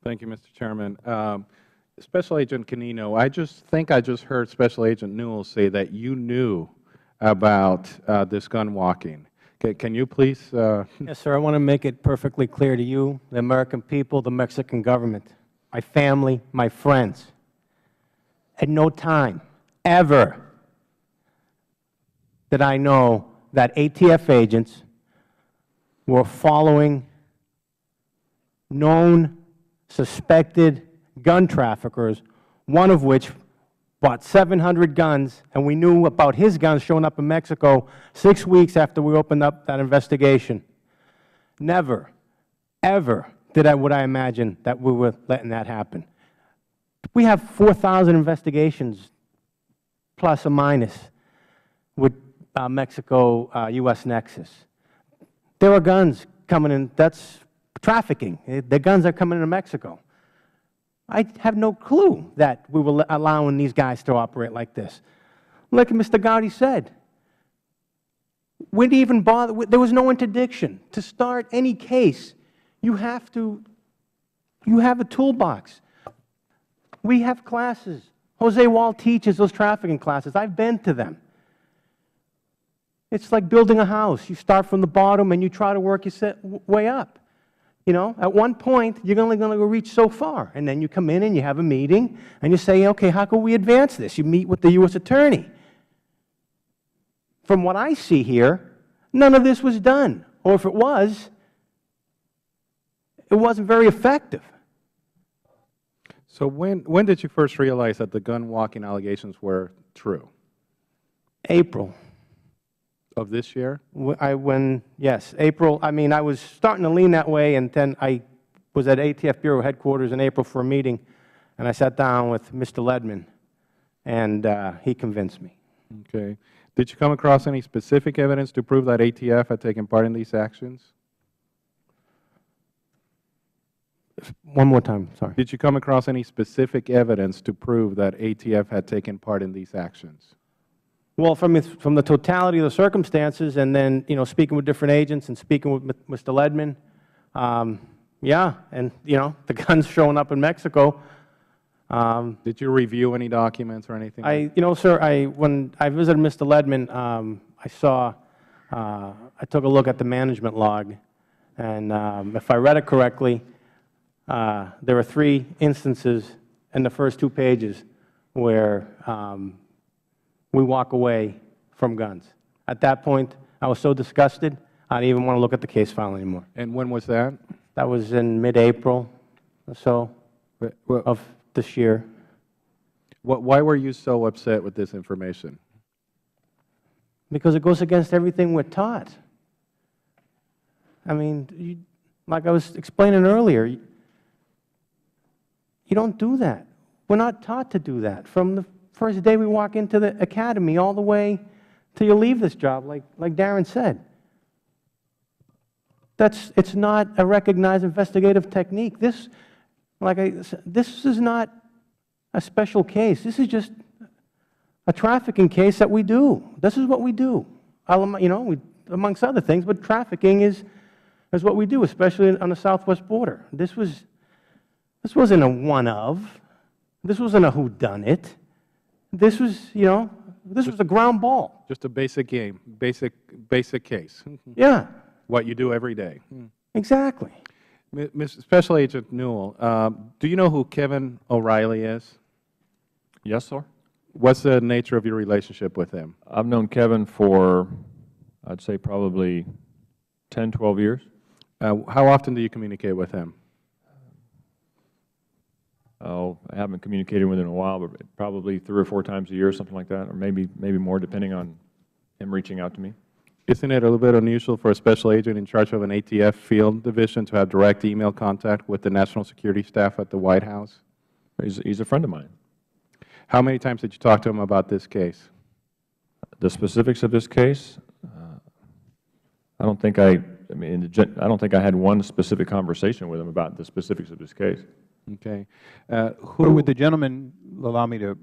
Thank you, Mr. Chairman. Special Agent Canino, I just heard Special Agent Newell say that you knew about this gun walking. Can you please? Yes, sir. I want to make it perfectly clear to you, the American people, the Mexican government, my family, my friends. At no time, ever, did I know that ATF agents were following known, suspected gun traffickers, one of which bought 700 guns, and we knew about his guns showing up in Mexico 6 weeks after we opened up that investigation. Never, ever would I imagine that we were letting that happen. We have 4,000 investigations, plus or minus, with Mexico-U.S. nexus. There are guns coming in. That's trafficking. The guns are coming into Mexico. I have no clue that we were allowing these guys to operate like this. Like Mr. Gowdy said, we didn't even bother. There was no interdiction. To start any case, you have a toolbox. We have classes. Jose Wall teaches those trafficking classes. I've been to them. It's like building a house. You start from the bottom and you try to work your way up. You know, at one point, you're only going to reach so far. And then you come in and you have a meeting and you say, okay, how can we advance this? You meet with the U.S. Attorney. From what I see here, none of this was done. Or if it was, it wasn't very effective. So when did you first realize that the gun walking allegations were true? April. Of this year? Yes, April. I mean, I was starting to lean that way, and then I was at ATF Bureau headquarters in April for a meeting, and I sat down with Mr. Ledman, and he convinced me. Okay. Did you come across any specific evidence to prove that ATF had taken part in these actions? One more time, sorry. Did you come across any specific evidence to prove that ATF had taken part in these actions? Well, from the totality of the circumstances, and then, you know, speaking with different agents and speaking with Mr. Ledman, yeah, and, you know, the guns showing up in Mexico. Did you review any documents or anything? You know, sir, when I visited Mr. Ledman, I took a look at the management log, and if I read it correctly, there were 3 instances in the first 2 pages where we walk away from guns. At that point, I was so disgusted, I didn't even want to look at the case file anymore. And when was that? That was in mid-April or so of this year. Why were you so upset with this information? Because it goes against everything we're taught. I mean, like I was explaining earlier, you don't do that. We're not taught to do that. From the first day we walk into the academy all the way till you leave this job, like Darren said. It's not a recognized investigative technique. This is not a special case. This is just a trafficking case that we do. This is what we do. You know, amongst other things, but trafficking is what we do, especially on the southwest border. This wasn't a one-of. This wasn't a whodunit. This was, you know, this was a ground ball. Just a basic game, basic case. Yeah. What you do every day. Exactly. Mr. Special Agent Newell, do you know who Kevin O'Reilly is? Yes, sir. What's the nature of your relationship with him? I've known Kevin for, I'd say, probably 10, 12 years. How often do you communicate with him? Oh, I haven't communicated with him in a while, but probably 3 or 4 times a year, something like that, or maybe more, depending on him reaching out to me. Isn't it a little bit unusual for a special agent in charge of an ATF field division to have direct email contact with the national security staff at the White House? He's a friend of mine. How many times did you talk to him about this case? The specifics of this case, I don't think I had one specific conversation with him about the specifics of this case. Okay. Would the gentleman allow me to